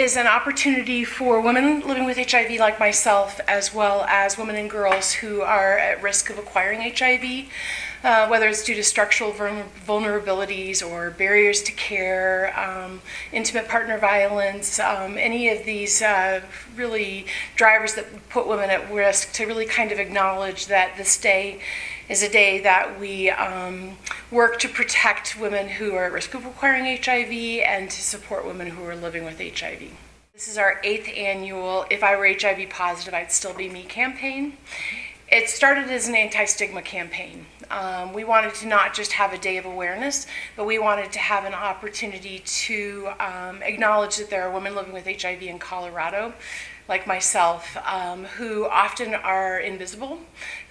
is an opportunity for women living with HIV like myself, as well as women and girls who are at risk of acquiring HIV, whether it's due to structural vulnerabilities or barriers to care, intimate partner violence, any of these really drivers that put women at risk, to really kind of acknowledge that this day is a day that we work to protect women who are at risk of acquiring HIV and to support women who are living with HIV. This is our 8th annual If I Were HIV Positive, I'd Still Be Me campaign. It started as an anti-stigma campaign. We wanted to not just have a day of awareness, but we wanted to have an opportunity to acknowledge that there are women living with HIV in Colorado, like myself, who often are invisible,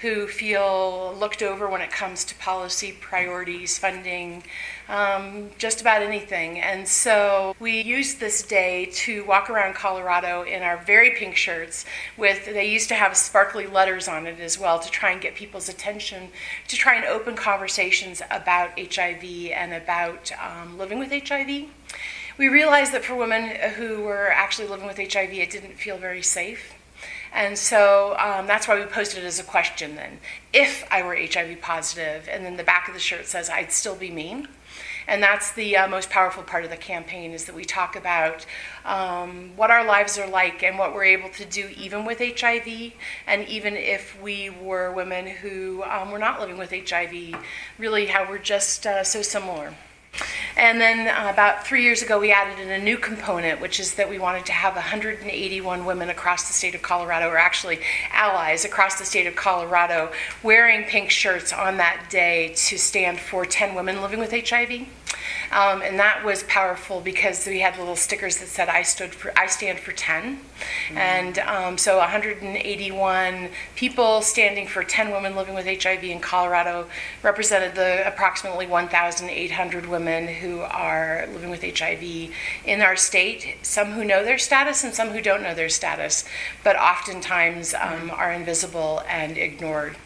who feel looked over when it comes to policy priorities, funding, just about anything. And so we used this day to walk around Colorado in our very pink shirts they used to have sparkly letters on it as well, to try and get people's attention, to try and open conversations about HIV and about living with HIV. We realized that for women who were actually living with HIV, it didn't feel very safe. And so that's why we posted it as a question then. If I were HIV positive, and then the back of the shirt says, I'd still be me. And that's the most powerful part of the campaign, is that we talk about what our lives are like and what we're able to do even with HIV, and even if we were women who were not living with HIV, really how we're just so similar. And then about 3 years ago, we added in a new component, which is that we wanted to have 181 women across the state of Colorado, or actually allies across the state of Colorado, wearing pink shirts on that day to stand for 10 women living with HIV. And that was powerful because we had little stickers that said, I stand for 10. Mm-hmm. And so 181 people standing for 10 women living with HIV in Colorado represented the approximately 1,800 women who are living with HIV in our state, some who know their status and some who don't know their status, but oftentimes are invisible and ignored.